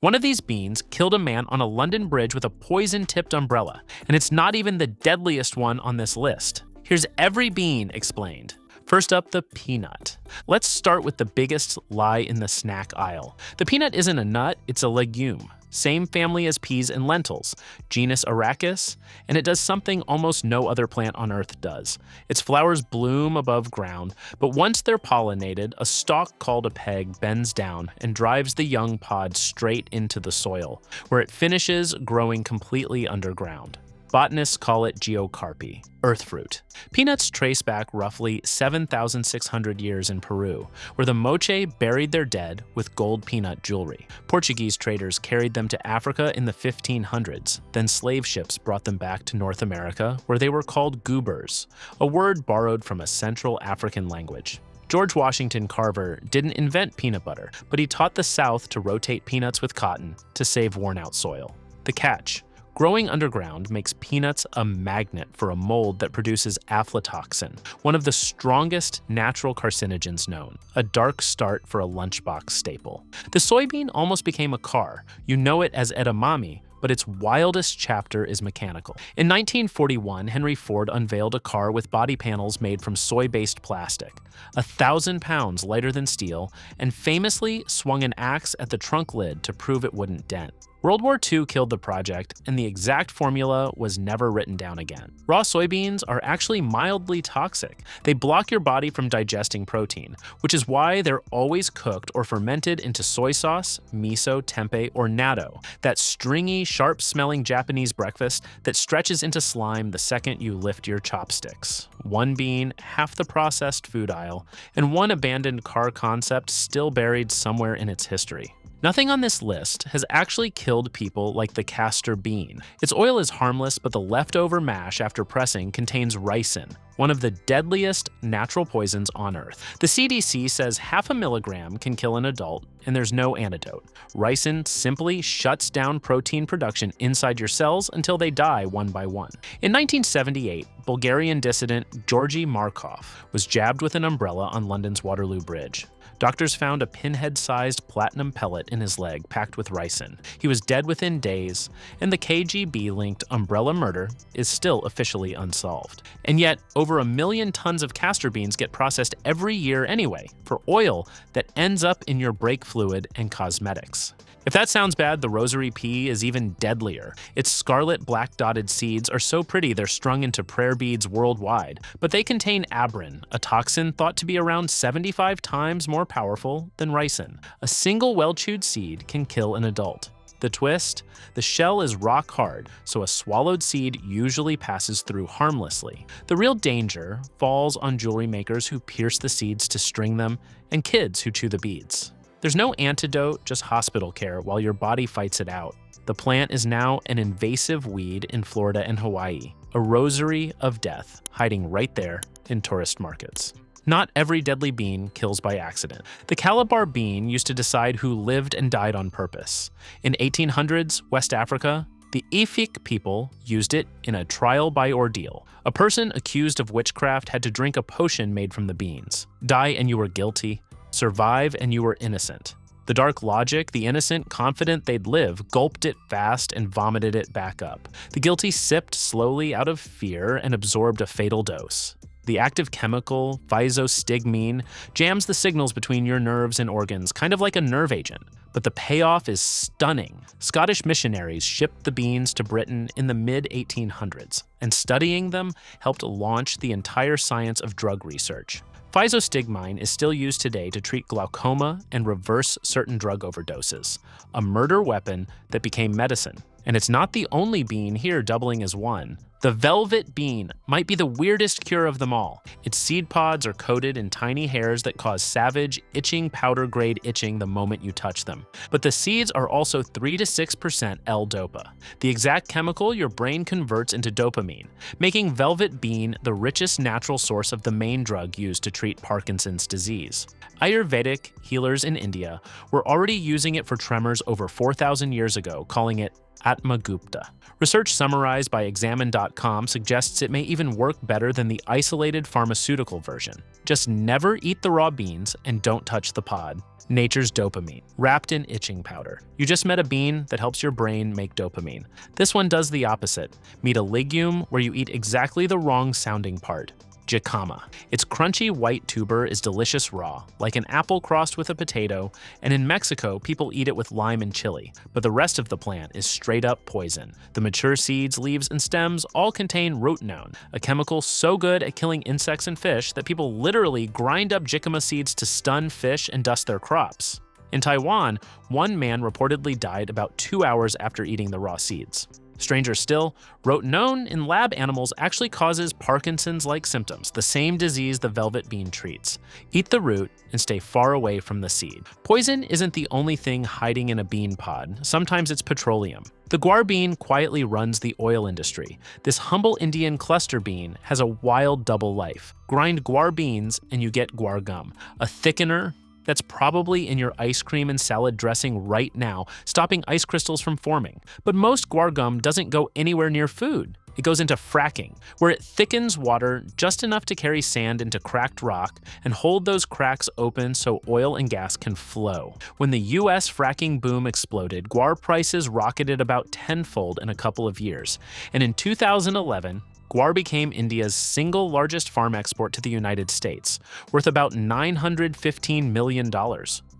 One of these beans killed a man on a London bridge with a poison-tipped umbrella, and it's not even the deadliest one on this list. Here's every bean explained. First up, the peanut. Let's start with the biggest lie in the snack aisle. The peanut isn't a nut, it's a legume. Same family as peas and lentils, genus Arachis, and it does something almost no other plant on Earth does. Its flowers bloom above ground, but once they're pollinated, a stalk called a peg bends down and drives the young pod straight into the soil, where it finishes growing completely underground. Botanists call it geocarpy, earth fruit. Peanuts trace back roughly 7,600 years in Peru, where the Moche buried their dead with gold peanut jewelry. Portuguese traders carried them to Africa in the 1500s, then slave ships brought them back to North America, where they were called goobers, a word borrowed from a Central African language. George Washington Carver didn't invent peanut butter, but he taught the South to rotate peanuts with cotton to save worn-out soil. The catch: growing underground makes peanuts a magnet for a mold that produces aflatoxin, one of the strongest natural carcinogens known, a dark start for a lunchbox staple. The soybean almost became a car. You know it as edamame, but its wildest chapter is mechanical. In 1941, Henry Ford unveiled a car with body panels made from soy-based plastic, 1,000 pounds lighter than steel, and famously swung an axe at the trunk lid to prove it wouldn't dent. World War II killed the project, and the exact formula was never written down again. Raw soybeans are actually mildly toxic. They block your body from digesting protein, which is why they're always cooked or fermented into soy sauce, miso, tempeh, or natto, that stringy, sharp-smelling Japanese breakfast that stretches into slime the second you lift your chopsticks. One bean, half the processed food aisle, and one abandoned car concept still buried somewhere in its history. Nothing on this list has actually killed people like the castor bean. Its oil is harmless, but the leftover mash after pressing contains ricin, one of the deadliest natural poisons on Earth. The CDC says 0.5 milligram can kill an adult, and there's no antidote. Ricin simply shuts down protein production inside your cells until they die one by one. In 1978, Bulgarian dissident Georgy Markov was jabbed with an umbrella on London's Waterloo Bridge. Doctors found a pinhead-sized platinum pellet in his leg packed with ricin. He was dead within days, and the KGB-linked umbrella murder is still officially unsolved. And yet, over 1 million tons of castor beans get processed every year anyway, for oil that ends up in your brake fluid and cosmetics. If that sounds bad, the rosary pea is even deadlier. Its scarlet black-dotted seeds are so pretty they're strung into prayer beads worldwide, but they contain abrin, a toxin thought to be around 75 times more powerful than ricin. A single well-chewed seed can kill an adult. The twist? The shell is rock hard, so a swallowed seed usually passes through harmlessly. The real danger falls on jewelry makers who pierce the seeds to string them, and kids who chew the beads. There's no antidote, just hospital care while your body fights it out. The plant is now an invasive weed in Florida and Hawaii, a rosary of death hiding right there in tourist markets. Not every deadly bean kills by accident. The Calabar bean used to decide who lived and died on purpose. In 1800s, West Africa, the Efik people used it in a trial by ordeal. A person accused of witchcraft had to drink a potion made from the beans. Die and you were guilty. Survive and you were innocent. The dark logic, the innocent, confident they'd live, gulped it fast and vomited it back up. The guilty sipped slowly out of fear and absorbed a fatal dose. The active chemical, physostigmine, jams the signals between your nerves and organs, kind of like a nerve agent. But the payoff is stunning. Scottish missionaries shipped the beans to Britain in the mid-1800s, and studying them helped launch the entire science of drug research. Physostigmine is still used today to treat glaucoma and reverse certain drug overdoses, a murder weapon that became medicine. And it's not the only bean here doubling as one. The velvet bean might be the weirdest cure of them all. Its seed pods are coated in tiny hairs that cause savage, itching powder-grade itching the moment you touch them. But the seeds are also 3 to 6% L-dopa, the exact chemical your brain converts into dopamine, making velvet bean the richest natural source of the main drug used to treat Parkinson's disease. Ayurvedic healers in India were already using it for tremors over 4,000 years ago, calling it Atmagupta. Research summarized by Examine.com Food.com suggests it may even work better than the isolated pharmaceutical version. Just never eat the raw beans and don't touch the pod. Nature's dopamine, wrapped in itching powder. You just met a bean that helps your brain make dopamine. This one does the opposite. Meet a legume where you eat exactly the wrong sounding part. Jicama. Its crunchy white tuber is delicious raw, like an apple crossed with a potato, and in Mexico, people eat it with lime and chili, but the rest of the plant is straight up poison. The mature seeds, leaves, and stems all contain rotenone, a chemical so good at killing insects and fish that people literally grind up jicama seeds to stun fish and dust their crops. In Taiwan, one man reportedly died about 2 hours after eating the raw seeds. Stranger still, rotenone in lab animals actually causes Parkinson's-like symptoms, the same disease the velvet bean treats. Eat the root and stay far away from the seed. Poison isn't the only thing hiding in a bean pod. Sometimes it's petroleum. The guar bean quietly runs the oil industry. This humble Indian cluster bean has a wild double life. Grind guar beans and you get guar gum, a thickener that's probably in your ice cream and salad dressing right now, stopping ice crystals from forming. But most guar gum doesn't go anywhere near food. It goes into fracking, where it thickens water just enough to carry sand into cracked rock and hold those cracks open so oil and gas can flow. When the US fracking boom exploded, guar prices rocketed about tenfold in a couple of years. And in 2011, guar became India's single largest farm export to the United States, worth about $915 million,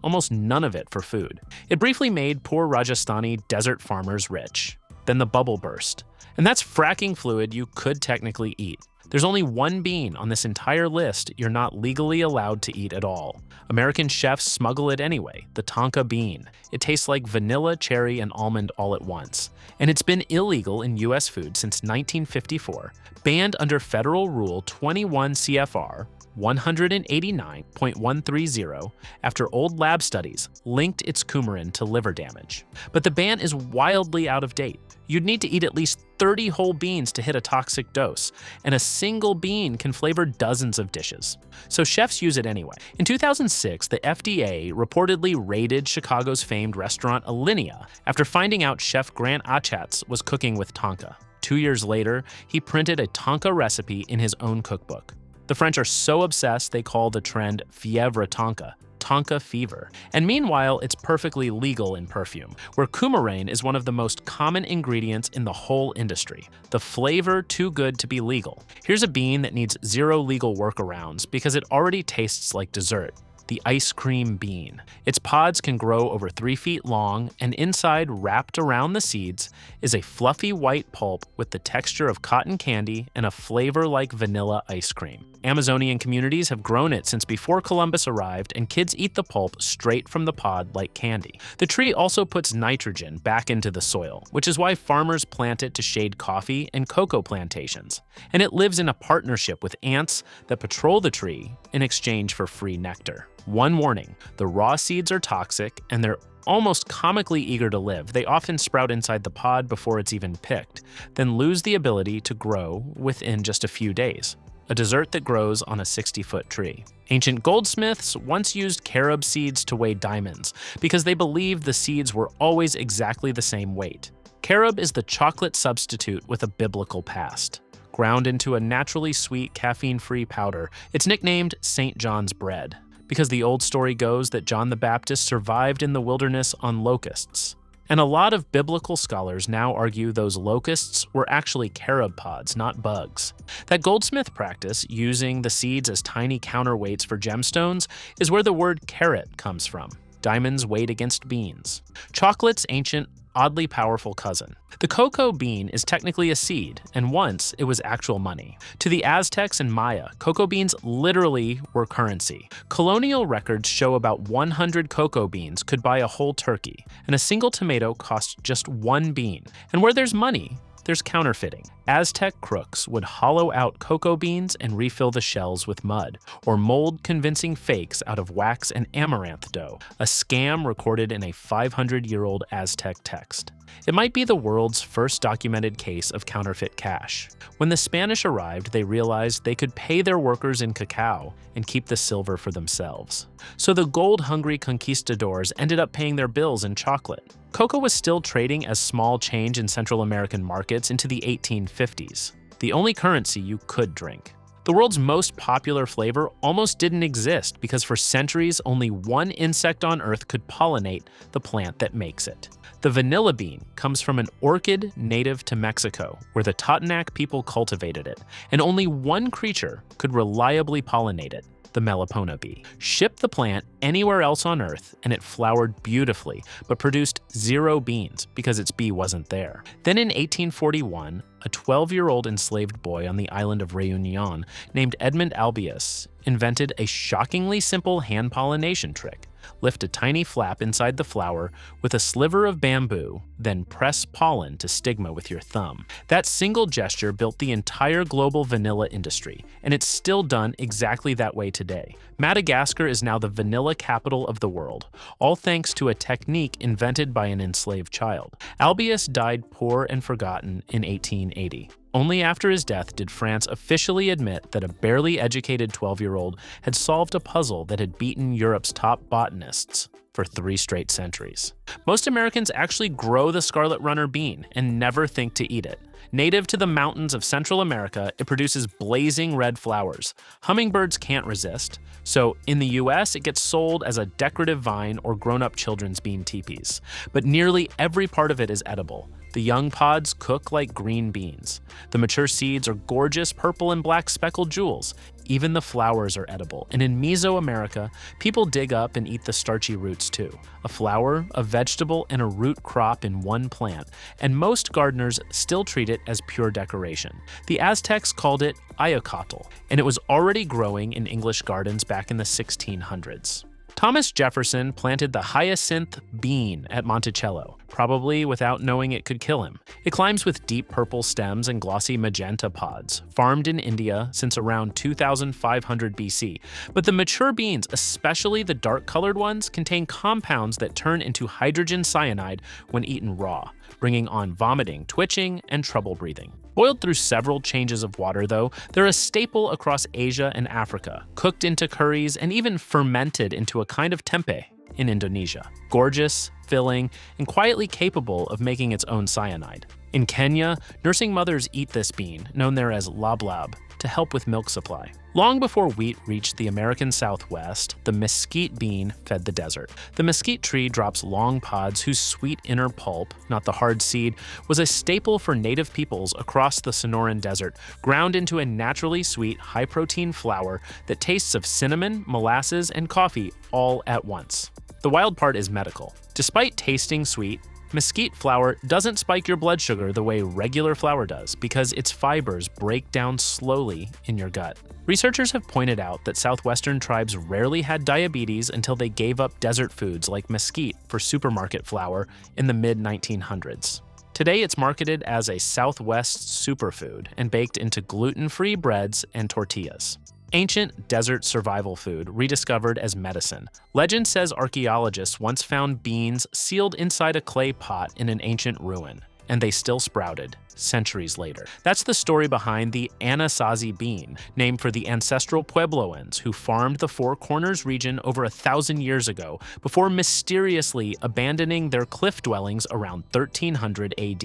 almost none of it for food. It briefly made poor Rajasthani desert farmers rich. Then the bubble burst. And that's fracking fluid you could technically eat. There's only one bean on this entire list you're not legally allowed to eat at all. American chefs smuggle it anyway, the tonka bean. It tastes like vanilla, cherry, and almond all at once. And it's been illegal in US food since 1954, banned under Federal Rule 21 CFR 189.130 after old lab studies linked its coumarin to liver damage. But the ban is wildly out of date. You'd need to eat at least 30 whole beans to hit a toxic dose, and a single bean can flavor dozens of dishes. So chefs use it anyway. In 2006, the FDA reportedly raided Chicago's famed restaurant Alinea after finding out Chef Grant Achatz was cooking with tonka. 2 years later, he printed a tonka recipe in his own cookbook. The French are so obsessed they call the trend fièvre tonka, tonka fever. And meanwhile, it's perfectly legal in perfume, where coumarin is one of the most common ingredients in the whole industry. The flavor too good to be legal. Here's a bean that needs zero legal workarounds because it already tastes like dessert. The ice cream bean. Its pods can grow over 3 feet long, and inside, wrapped around the seeds, is a fluffy white pulp with the texture of cotton candy and a flavor like vanilla ice cream. Amazonian communities have grown it since before Columbus arrived, and kids eat the pulp straight from the pod like candy. The tree also puts nitrogen back into the soil, which is why farmers plant it to shade coffee and cocoa plantations. And it lives in a partnership with ants that patrol the tree in exchange for free nectar. One warning, the raw seeds are toxic and they're almost comically eager to live. They often sprout inside the pod before it's even picked, then lose the ability to grow within just a few days. A dessert that grows on a 60-foot tree. Ancient goldsmiths once used carob seeds to weigh diamonds because they believed the seeds were always exactly the same weight. Carob is the chocolate substitute with a biblical past. Ground into a naturally sweet, caffeine-free powder, it's nicknamed St. John's bread, because the old story goes that John the Baptist survived in the wilderness on locusts. And a lot of biblical scholars now argue those locusts were actually carob pods, not bugs. That goldsmith practice, using the seeds as tiny counterweights for gemstones, is where the word carat comes from. Diamonds weighed against beans. Chocolate's ancient, oddly powerful cousin. The cocoa bean is technically a seed, and once it was actual money. To the Aztecs and Maya, cocoa beans literally were currency. Colonial records show about 100 cocoa beans could buy a whole turkey, and a single tomato cost just 1 bean. And where there's money, there's counterfeiting. Aztec crooks would hollow out cocoa beans and refill the shells with mud, or mold convincing fakes out of wax and amaranth dough, a scam recorded in a 500-year-old Aztec text. It might be the world's first documented case of counterfeit cash. When the Spanish arrived, they realized they could pay their workers in cacao and keep the silver for themselves. So the gold-hungry conquistadors ended up paying their bills in chocolate. Cocoa was still trading as small change in Central American markets into the 1850s. the only currency you could drink. The world's most popular flavor almost didn't exist because for centuries only one insect on Earth could pollinate the plant that makes it. The vanilla bean comes from an orchid native to Mexico, where the Totonac people cultivated it, and only one creature could reliably pollinate it, the Melipona bee. Ship the plant anywhere else on Earth and it flowered beautifully, but produced 0 beans because its bee wasn't there. Then in 1841, a 12-year-old enslaved boy on the island of Réunion named Edmund Albius invented a shockingly simple hand pollination trick. Lift a tiny flap inside the flower with a sliver of bamboo, then press pollen to stigma with your thumb. That single gesture built the entire global vanilla industry, and it's still done exactly that way today. Madagascar is now the vanilla capital of the world, all thanks to a technique invented by an enslaved child. Albius died poor and forgotten in 1880. Only after his death did France officially admit that a barely educated 12-year-old had solved a puzzle that had beaten Europe's top botanists for 3 straight centuries. Most Americans actually grow the scarlet runner bean and never think to eat it. Native to the mountains of Central America, it produces blazing red flowers. Hummingbirds can't resist, so in the US, it gets sold as a decorative vine or grown-up children's bean teepees. But nearly every part of it is edible. The young pods cook like green beans. The mature seeds are gorgeous purple and black speckled jewels. Even the flowers are edible, and in Mesoamerica, people dig up and eat the starchy roots too. A flower, a vegetable, and a root crop in one plant, and most gardeners still treat it as pure decoration. The Aztecs called it ayacatl, and it was already growing in English gardens back in the 1600s. Thomas Jefferson planted the hyacinth bean at Monticello, probably without knowing it could kill him. It climbs with deep purple stems and glossy magenta pods, farmed in India since around 2500 BC. But the mature beans, especially the dark-colored ones, contain compounds that turn into hydrogen cyanide when eaten raw, bringing on vomiting, twitching, and trouble breathing. Boiled through several changes of water, though, they're a staple across Asia and Africa, cooked into curries and even fermented into a kind of tempeh in Indonesia. Gorgeous, filling, and quietly capable of making its own cyanide. In Kenya, nursing mothers eat this bean, known there as lablab, to help with milk supply. Long before wheat reached the American Southwest, the mesquite bean fed the desert. The mesquite tree drops long pods whose sweet inner pulp, not the hard seed, was a staple for native peoples across the Sonoran Desert, ground into a naturally sweet, high-protein flour that tastes of cinnamon, molasses, and coffee all at once. The wild part is medical. Despite tasting sweet, mesquite flour doesn't spike your blood sugar the way regular flour does because its fibers break down slowly in your gut. Researchers have pointed out that southwestern tribes rarely had diabetes until they gave up desert foods like mesquite for supermarket flour in the mid-1900s. Today, it's marketed as a Southwest superfood and baked into gluten-free breads and tortillas. Ancient desert survival food rediscovered as medicine. Legend says archaeologists once found beans sealed inside a clay pot in an ancient ruin, and they still sprouted centuries later. That's the story behind the Anasazi bean, named for the ancestral Puebloans who farmed the Four Corners region over 1,000 years ago before mysteriously abandoning their cliff dwellings around 1300 AD.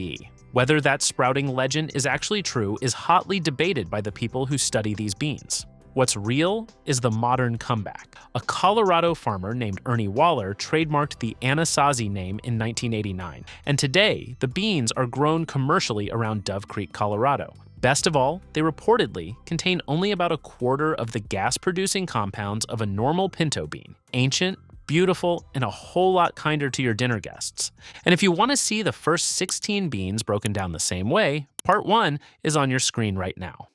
Whether that sprouting legend is actually true is hotly debated by the people who study these beans. What's real is the modern comeback. A Colorado farmer named Ernie Waller trademarked the Anasazi name in 1989, and today the beans are grown commercially around Dove Creek, Colorado. Best of all, they reportedly contain only about a quarter of the gas-producing compounds of a normal pinto bean. Ancient, beautiful, and a whole lot kinder to your dinner guests. And if you want to see the first 16 beans broken down the same way, part 1 is on your screen right now.